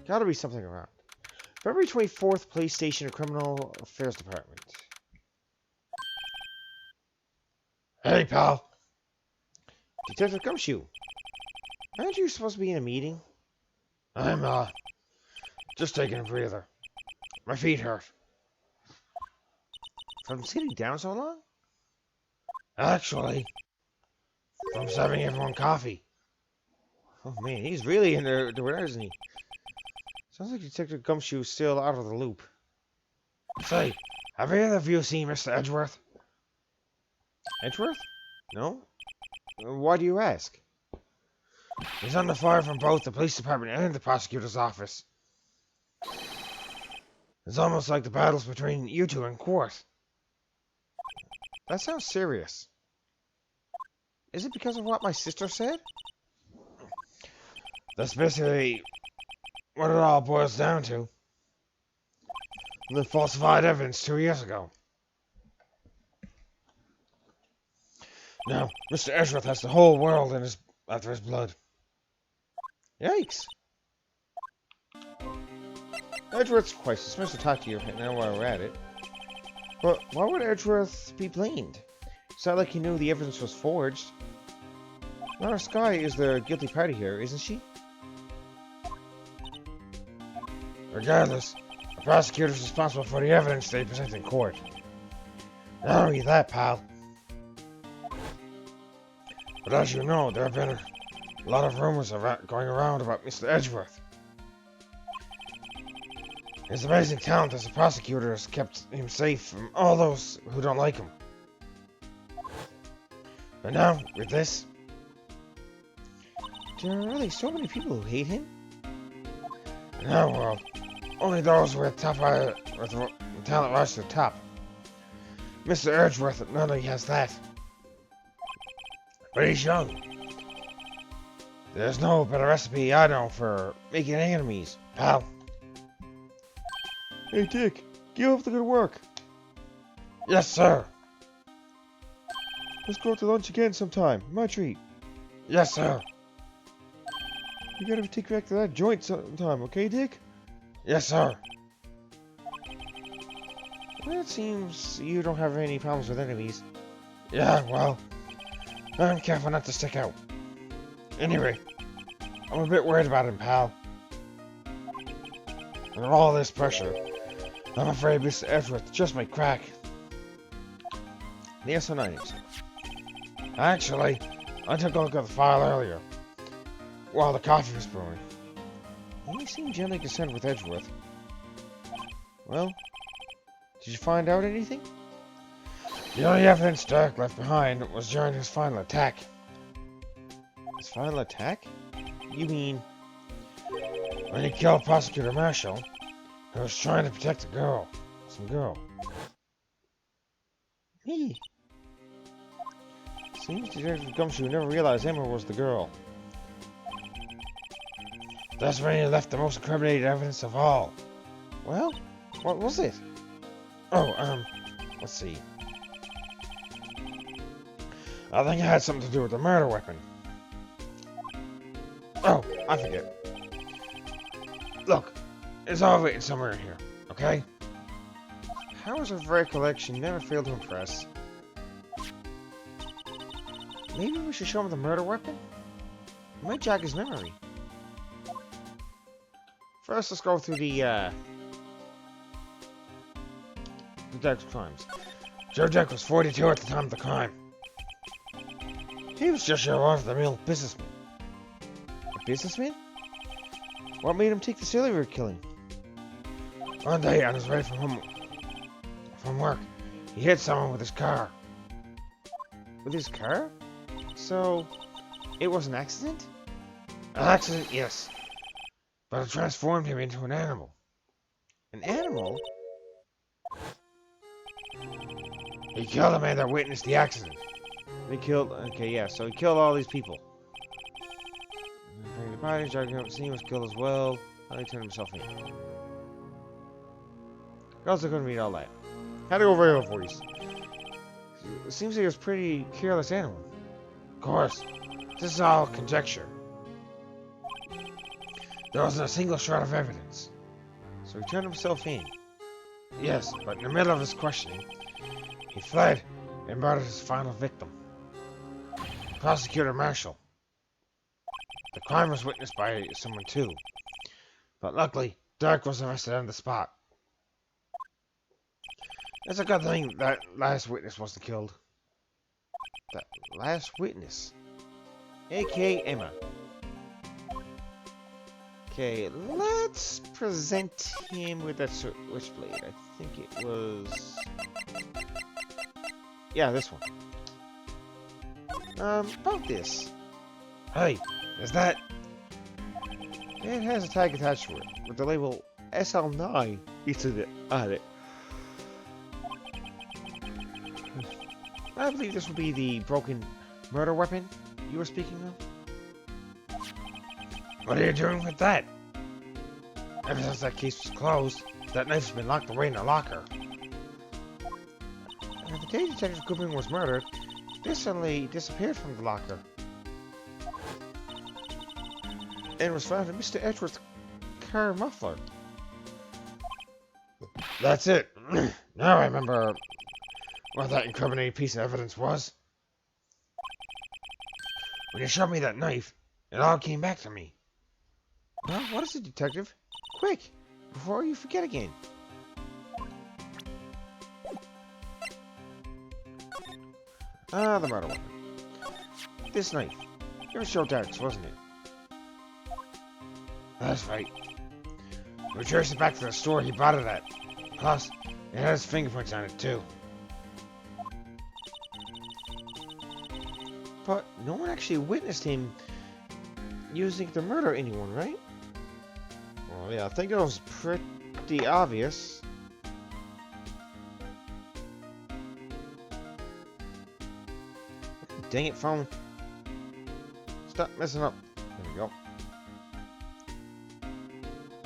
Gotta be something around. February 24th, Police Station, Criminal Affairs Department. Hey, pal. Detective Gumshoe. Aren't you supposed to be in a meeting? I'm, just taking a breather. My feet hurt. From sitting down so long? Actually, from serving everyone coffee. Oh man, he's really in the weather, isn't he? Sounds like Detective Gumshoe's still out of the loop. Say, have either of you seen Mr. Edgeworth? Edgeworth? No? Why do you ask? He's under fire from both the police department and the prosecutor's office. It's almost like the battles between you two in court. That sounds serious. Is it because of what my sister said? That's basically what it all boils down to. The falsified evidence 2 years ago. Now, Mr. Edgeworth has the whole world after his blood. Yikes. Edgeworth's quite suspicious to talk to you right now while we're at it. But why would Edgeworth be blamed? It's not like he knew the evidence was forged. Lara Sky is the guilty party here, isn't she? Regardless, the prosecutor is responsible for the evidence they present in court. Not only that, pal. But as you know, there have been a lot of rumors going around about Mr. Edgeworth. His amazing talent as a prosecutor has kept him safe from all those who don't like him. But now, with this... There are really so many people who hate him? In our world, only those with talent rise to the top. Mr. Edgeworth not only has that, but he's young. There's no better recipe I know for making enemies, pal. Hey Dick, keep up the good work. Yes, sir. Let's go out to lunch again sometime. My treat. Yes, sir. You gotta take back to that joint sometime, okay, Dick? Yes, sir. Well, it seems you don't have any problems with enemies. Yeah, well, I'm careful not to stick out. Anyway, I'm a bit worried about him, pal. Under all this pressure, I'm afraid Mr. Edgeworth just might crack. Yes or no? Actually, I took a look at the file earlier, while the coffee was brewing. You seem generally concerned with Edgeworth. Well, did you find out anything? The only evidence Dirk left behind was during his final attack. His final attack? You mean... when he killed Prosecutor Marshall, he was trying to protect a girl. Some girl. Me? Seems Detective Gumshoe never realized Emma was the girl. That's when he left the most incriminating evidence of all. Well, what was it? Oh, let's see. I think it had something to do with the murder weapon. Oh, I forget. Look, it's all written somewhere in here, okay? Powers of recollection never fail to impress. Maybe we should show him the murder weapon? It might jog his memory. First, let's go through the Deck's crimes. Joe Deck was 42 at the time of the crime. He was just your run-of-the-mill businessman. A businessman? What made him take the serial killing? One day, on his way from work, he hit someone with his car. With his car? So, it was an accident? An accident, yes. But it transformed him into an animal. An animal? He killed a man that witnessed the accident. He killed... Okay, yeah, so he killed all these people. The body, dragging up the scene, was killed as well. How did he turn himself in? I also couldn't read all that. Had to go over your voice. It seems like he was a pretty careless animal. Of course. This is all conjecture. There wasn't a single shred of evidence. So he turned himself in. Yes, but in the middle of his questioning, he fled and murdered his final victim, Prosecutor Marshall. The crime was witnessed by someone too, but luckily, Dirk was arrested on the spot. It's a good thing that last witness wasn't killed. That last witness, a.k.a. Emma. Okay, let's present him with that switchblade. I think it was... yeah, this one. About this. Hey, is that... It has a tag attached to it with the label SL9 on it. I believe this will be the broken murder weapon you were speaking of. What are you doing with that? Ever since that case was closed, that knife's been locked away in a locker. The day Detective Goodman was murdered, this suddenly disappeared from the locker. And was found in Mr. Edgeworth's car muffler. That's it. Now I remember what that incriminating piece of evidence was. When you showed me that knife, it all came back to me. Well, what is it, Detective? Quick, before you forget again. Ah, the murder weapon. This knife. It was Joe Dark's, wasn't it? That's right. We traced it back to the store he bought it at. Plus, it had his fingerprints on it too. But no one actually witnessed him using it to murder anyone, right? Well, yeah, I think it was pretty obvious. Dang it, phone. Stop messing up. There we go.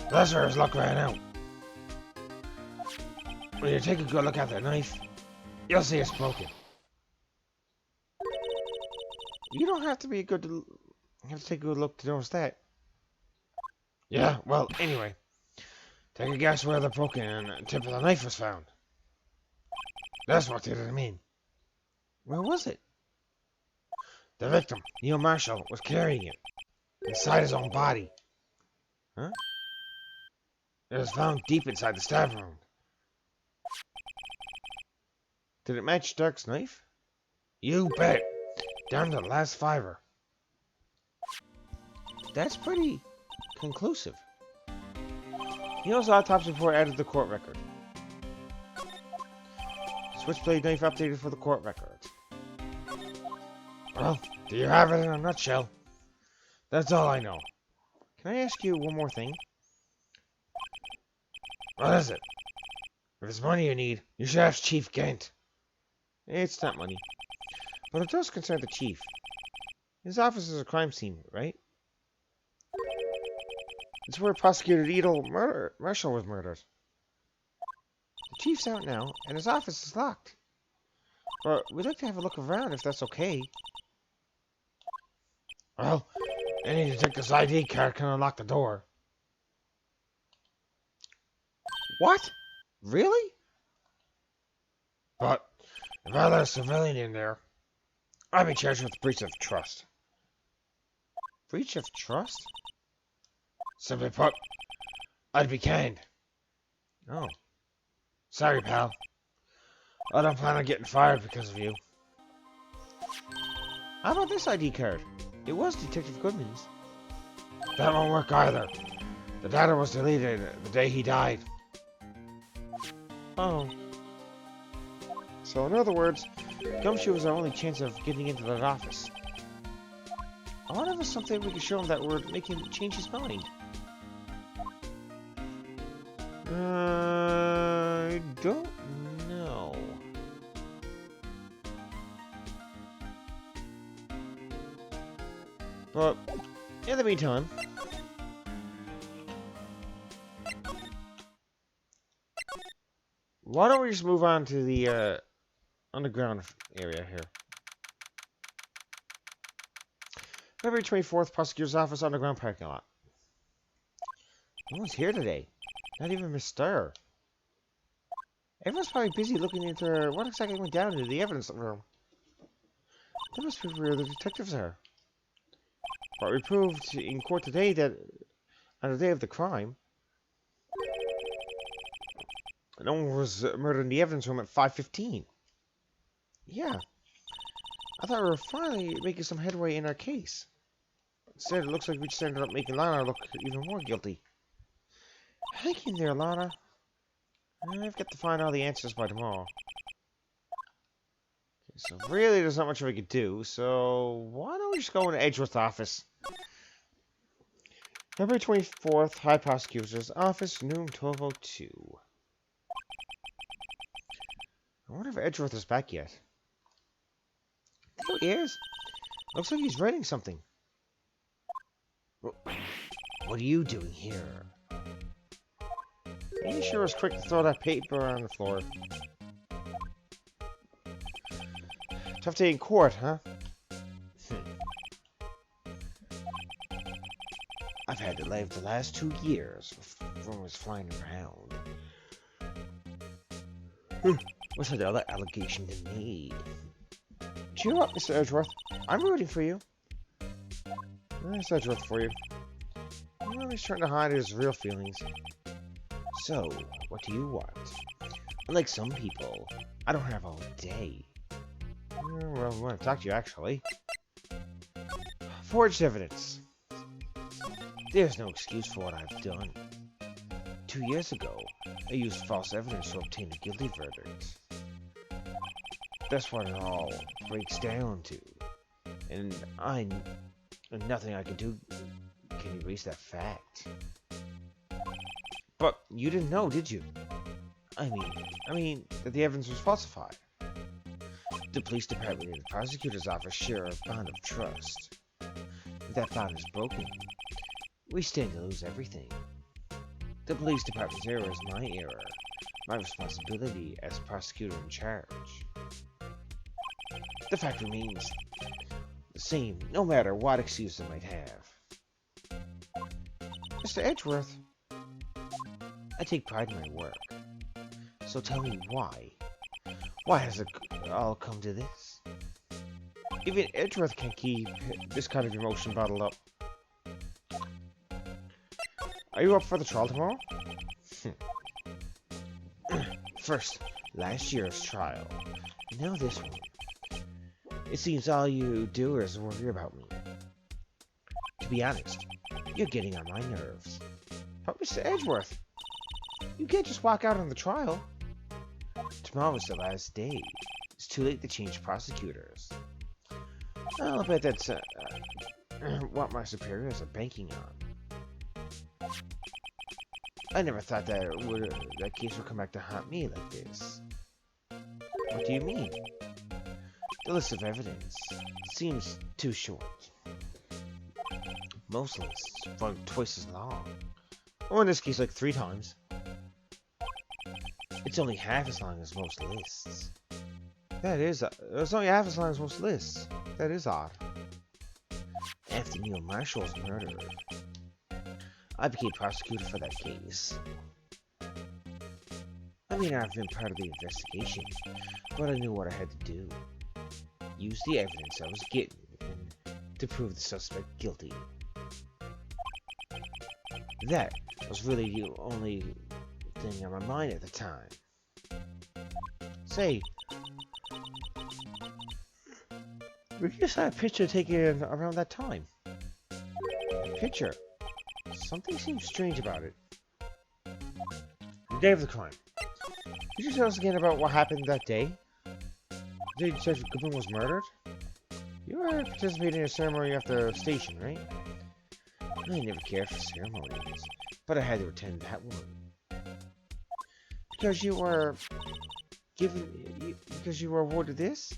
That's where his luck ran out. When you take a good look at the knife, you'll see it's broken. You don't have to be good to... You have to take a good look to notice that. Yeah, well, anyway. Take a guess where the broken tip of the knife was found. That's what did it mean. Where was it? The victim, Neil Marshall, was carrying it inside his own body. Huh? It was found deep inside the stab wound. Did it match Dark's knife? You bet. Down to the last fiber. That's pretty conclusive. Neil's autopsy report added to the court record. Switchblade knife updated for the court record. Well, do you have it in a nutshell? That's all I know. Can I ask you one more thing? What is it? If it's money you need, you should ask Chief Kent. It's not money. But it does concern the chief. His office is a crime scene, right? It's where Prosecutor Marshall was murdered. The chief's out now, and his office is locked. But we'd like to have a look around if that's okay. Well, any detective's ID card can unlock the door. What? Really? But if I let a civilian in there, I'd be charged with breach of trust. Breach of trust? Simply put, I'd be canned. Oh. Sorry, pal. I don't plan on getting fired because of you. How about this ID card? It was Detective Goodman's. That won't work either. The data was deleted the day he died. Oh. So in other words, Gumshoe was our only chance of getting into that office. I wonder if there's something we can show him that would make him change his mind. I don't know. But in the meantime, why don't we just move on to the underground area here? February 24th, Prosecutor's Office, underground parking lot. No one's here today. Not even Miss Stir. Everyone's probably busy looking into what exactly went down in the evidence room. That must be where the detectives are. But we proved in court today that on the day of the crime, no one was murdered in the evidence room at 5:15. Yeah, I thought we were finally making some headway in our case. Instead, it looks like we just ended up making Lana look even more guilty. Hang in there, Lana. I've got to find all the answers by tomorrow. Okay, so really, there's not much we could do, so why don't we just go into Edgeworth's office? February 24th, High Prosecutor's Office, noon 12:02. I wonder if Edgeworth is back yet. There he is. Looks like he's writing something. What are you doing here? He sure was quick to throw that paper on the floor. Tough day in court, huh? I've had to live the last 2 years with rumors flying around. What's that other allegation to me? Cheer up, Mr. Edgeworth. I'm rooting for you. There's Edgeworth for you. Well, he's trying to hide his real feelings. So, what do you want? Unlike some people, I don't have all day. Well, I want to talk to you, actually. Forged evidence. There's no excuse for what I've done. 2 years ago, I used false evidence to obtain a guilty verdict. That's what it all breaks down to. And nothing I can do can erase that fact. But you didn't know, did you? I mean that the evidence was falsified. The police department and the prosecutor's office share a bond of trust. If that bond is broken, we stand to lose everything. The police department's error is my error, my responsibility as prosecutor in charge. The fact remains the same, no matter what excuse it might have. Mr. Edgeworth, I take pride in my work. So tell me why. Why has it all come to this? Even Edgeworth can't keep this kind of emotion bottled up. Are you up for the trial tomorrow? First, last year's trial. Now this one. It seems all you do is worry about me. To be honest, you're getting on my nerves. But Mr. Edgeworth, you can't just walk out on the trial. Tomorrow's the last day. It's too late to change prosecutors. I'll bet that's what my superiors are banking on. I never thought that case would come back to haunt me like this. What do you mean? The list of evidence seems too short. Most lists are twice as long. Or in this case, like 3 times. It's only half as long as most lists. It's only half as long as most lists. That is odd. After Neil Marshall was murdered, I became prosecutor for that case. I mean, I've been part of the investigation, but I knew what I had to do. Use the evidence I was getting to prove the suspect guilty. That was really the only thing on my mind at the time. Say, we just had a picture taken around that time. A picture? Something seems strange about it. The day of the crime. Could you tell us again about what happened that day? The day Detective Kaboom was murdered? You were participating in a ceremony at the station, right? I never cared for ceremonies, but I had to attend that one. Because you were awarded this?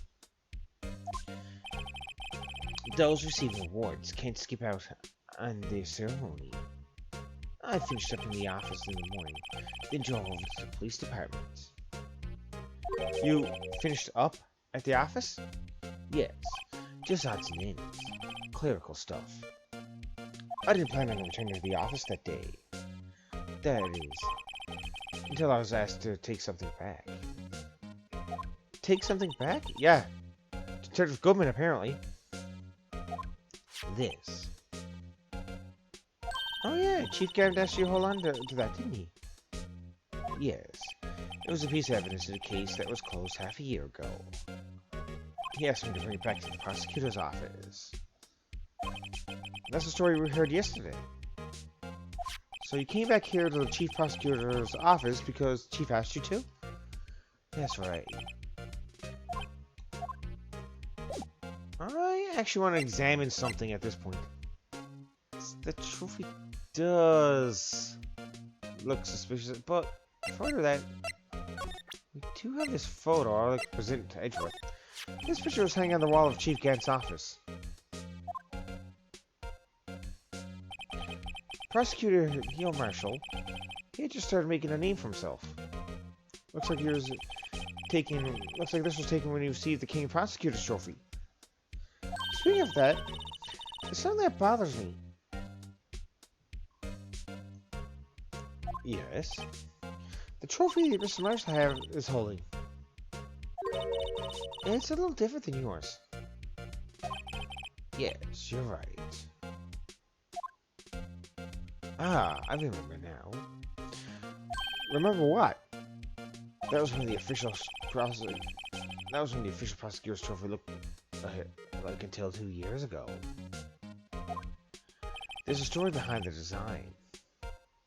Those receiving awards can't skip out on the ceremony. I finished up in the office in the morning, then drove over to the police department. You finished up at the office? Yes, just odds and ends. Clerical stuff. I didn't plan on returning to the office that day. That is. Until I was asked to take something back. Take something back? Yeah. Detective Goodman, apparently. This. Oh yeah, Chief Garrett asked you to hold on to that, didn't he? Yes. It was a piece of evidence in a case that was closed half a year ago. He asked me to bring it back to the prosecutor's office. That's the story we heard yesterday. So you came back here to the chief prosecutor's office because the chief asked you to? That's right. I actually want to examine something at this point. The trophy does look suspicious, but further that, we do have this photo I'd like to present to Edgeworth. This picture was hanging on the wall of Chief Gant's office. Prosecutor Neil Marshall, he had just started making a name for himself. Looks like this was taken when he received the King of Prosecutors trophy. Speaking of that, there's something that bothers me. Yes? The trophy that Mr. Marshall is holding. It's a little different than yours. Yes, you're right. Ah, I remember now. Remember what? That was when the official prosecutor's trophy looked like until 2 years ago. There's a story behind the design.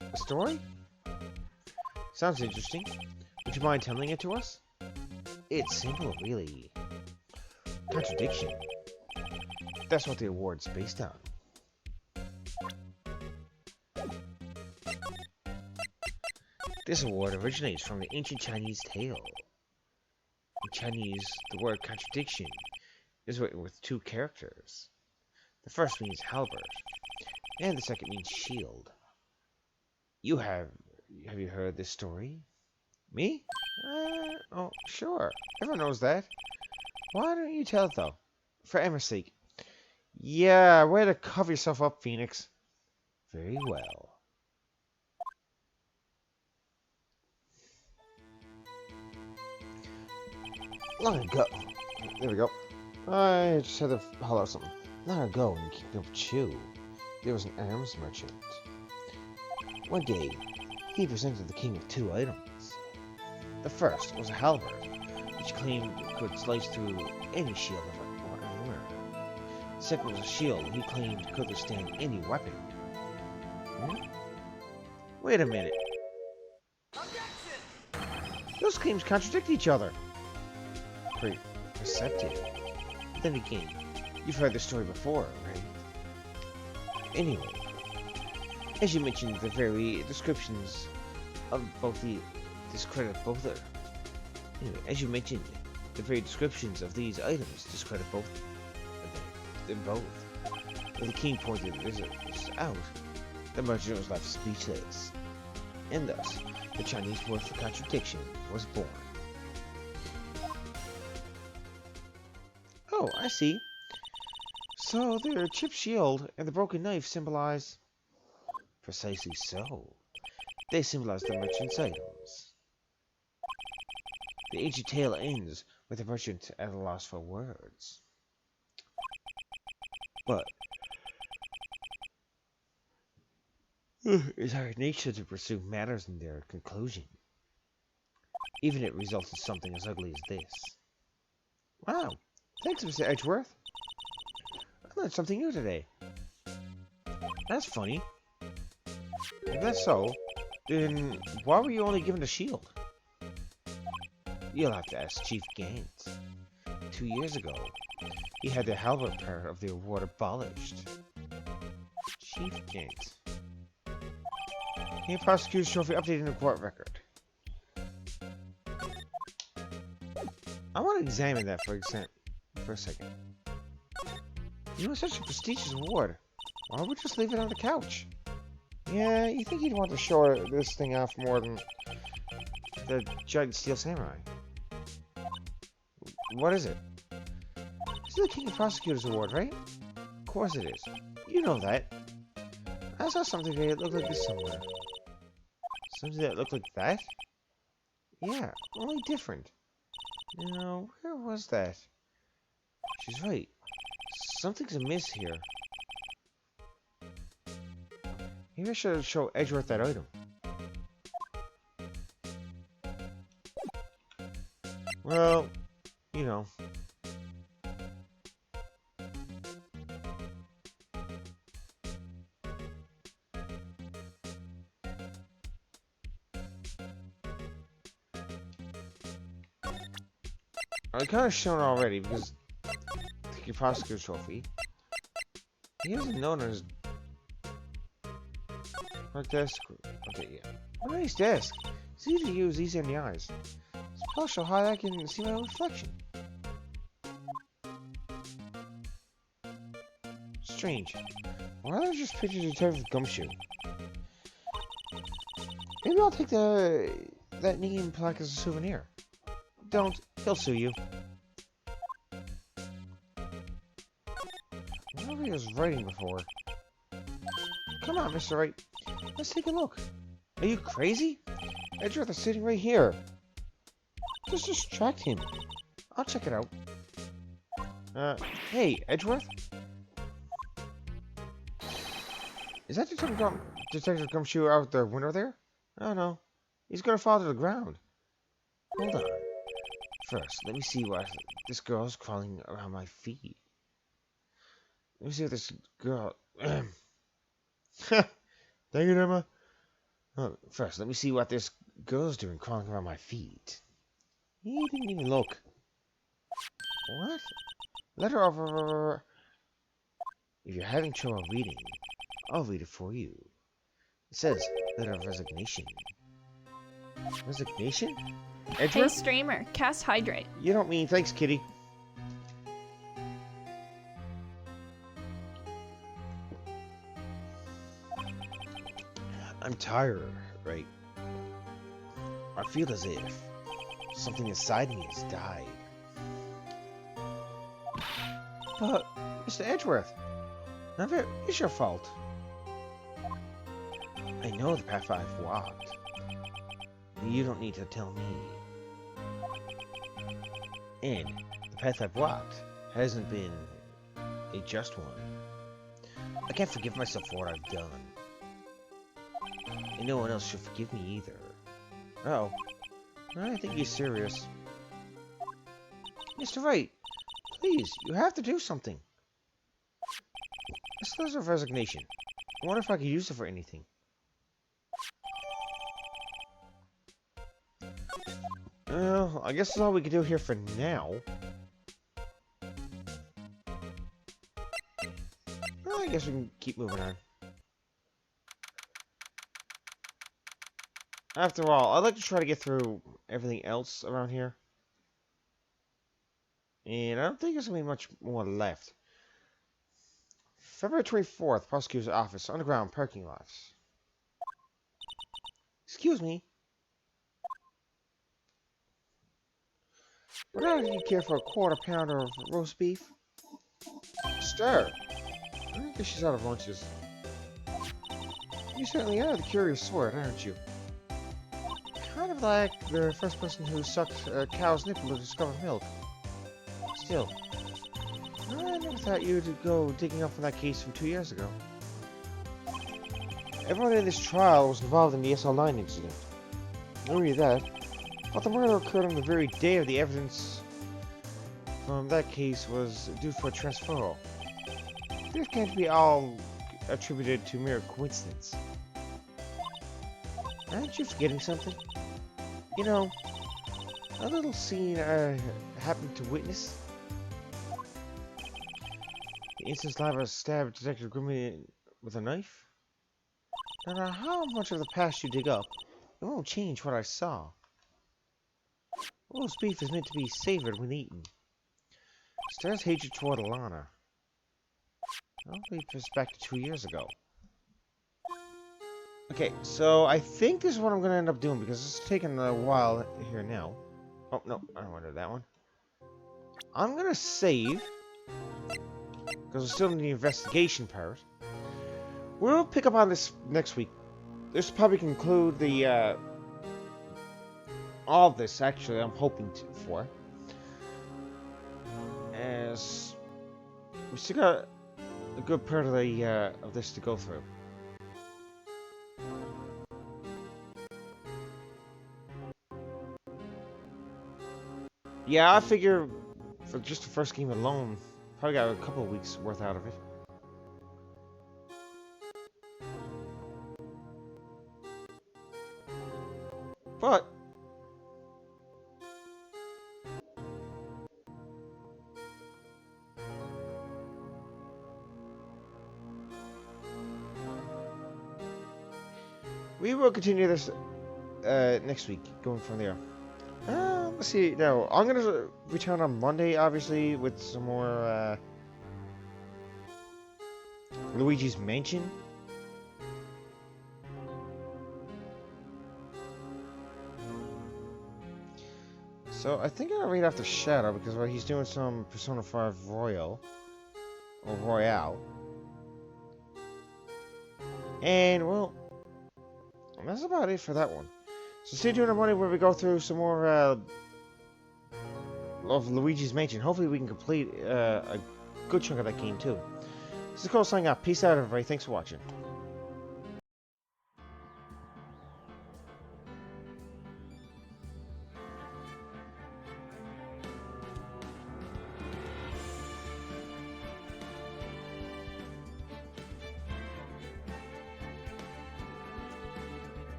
A story? Sounds interesting. Would you mind telling it to us? It's simple, really. Contradiction. That's what the award's based on. This award originates from the ancient Chinese tale. In Chinese, the word contradiction is written with two characters. The first means halberd, and the second means shield. Have you heard this story? Me? Oh, sure. Everyone knows that. Why don't you tell it, though? For Emma's sake. Yeah, way to cover yourself up, Phoenix. Very well. Long ago. There we go. I just had to holler out something. Long ago in the Kingdom of Chu, there was an arms merchant. One day, he presented the king with two items. The first was a halberd, which claimed it could slice through any shield of an armor. The second was a shield he claimed could withstand any weapon. Wait a minute. Those claims contradict each other. Perceptive. Then again, you've heard the story before, right? Anyway, as you mentioned, the very descriptions of discredit both. Anyway, as you mentioned, the very descriptions of these items discredit both. Them both. When the king pointed this out, the merchant was left speechless, and thus the Chinese word for contradiction was born. Oh, I see. So their chipped shield and the broken knife symbolize... Precisely so. They symbolize the merchant's items. The ancient tale ends with the merchant at a loss for words. But... it's our nature to pursue matters in their conclusion. Even if it results in something as ugly as this. Wow. Thanks, Mr. Edgeworth. I learned something new today. That's funny. If that's so, then why were you only given a shield? You'll have to ask Chief Gant. 2 years ago, he had the halberd part of the award abolished. Chief Gant. King of Prosecutors Trophy updating the court record. I want to examine that for a second. You know, such a prestigious award. Why would we just leave it on the couch? Yeah, you think he'd want to show this thing off more than the Giant Steel Samurai. What is it? It's the King of Prosecutors Award, right? Of course it is. You know that. I saw something today that looked like this somewhere. Something that looked like that? Yeah, only different. Now, where was that? She's right. Something's amiss here. Maybe I should show Edgeworth that item. Well, you know. I kind of shown it already because King of Prosecutors trophy. He isn't known as our desk. Okay, yeah. What a nice desk. It's easy to use, easy on the eyes. It's partial how I can see my own reflection. Strange. Why are there just pictures of Detective Gumshoe? Maybe I'll take that name plaque as a souvenir. Don't. He'll sue you. Nobody was writing before. Come on, Mr. Wright. Let's take a look. Are you crazy? Edgeworth is sitting right here. Just distract him. I'll check it out. Hey, Edgeworth? Is that Detective Gumshoe out the window there? Oh no. He's gonna fall to the ground. Hold on. First, let me see what this girl's crawling around my feet. Let me see what this girl... Thank you, Emma. Oh, first, let me see what this girl's doing crawling around my feet. He didn't even look. What? Letter of... If you're having trouble reading, I'll read it for you. It says, letter of resignation. Resignation? Hey, streamer, cast hydrate. You don't mean thanks, kitty. I'm tired, right? I feel as if something inside me has died. But, Mr. Edgeworth, none of it is your fault. I know the path I've walked. You don't need to tell me. And the path I've walked hasn't been a just one. I can't forgive myself for what I've done. And no one else should forgive me either. Oh, I think he's serious. Mr. Wright, please, you have to do something. This letter of resignation. I wonder if I could use it for anything. Well, I guess that's all we can do here for now. Well, I guess we can keep moving on. After all, I'd like to try to get through everything else around here. And I don't think there's going to be much more left. February 24th, Prosecutor's Office, underground parking lots. Excuse me. What else do you care for a quarter pounder of roast beef? Stir. I guess she's out of lunches. You certainly are the curious sort, aren't you? Kind of like the first person who sucked a cow's nipple to discover milk. Still, I never thought you'd go digging up for that case from 2 years ago. Everyone in this trial was involved in the SL9 incident. Not only that, but the murder occurred on the very day of the evidence from that case was due for transferal. This can't be all attributed to mere coincidence. Aren't you forgetting something? You know, a little scene I happened to witness. The instance Lava stabbed Detective Grimmy with a knife. No matter how much of the past you dig up, it won't change what I saw. Roast beef is meant to be savored when eaten. Stirs hatred toward Alana. I'll leave this back to 2 years ago. Okay, so I think this is what I'm going to end up doing because it's taking a while here now. Oh, no, I don't want to do that one. I'm going to save because we're still in the investigation part. We'll pick up on this next week. this will probably conclude the all of this. Actually, I'm hoping for, as we still got a good part of the of this to go through. Yeah, I figure for just the first game alone, probably got a couple of weeks worth out of it. But we will continue this next week, going from there. Let's see. Now, I'm gonna return on Monday, obviously, with some more Luigi's Mansion. So I think I'll read after Shadow because he's doing some Persona 5 Royal or Royale, and well, that's about it for that one. So stay tuned on Monday where we go through some more of Luigi's Mansion. Hopefully we can complete a good chunk of that game too. This is Cole signing out. Peace out, everybody. Thanks for watching.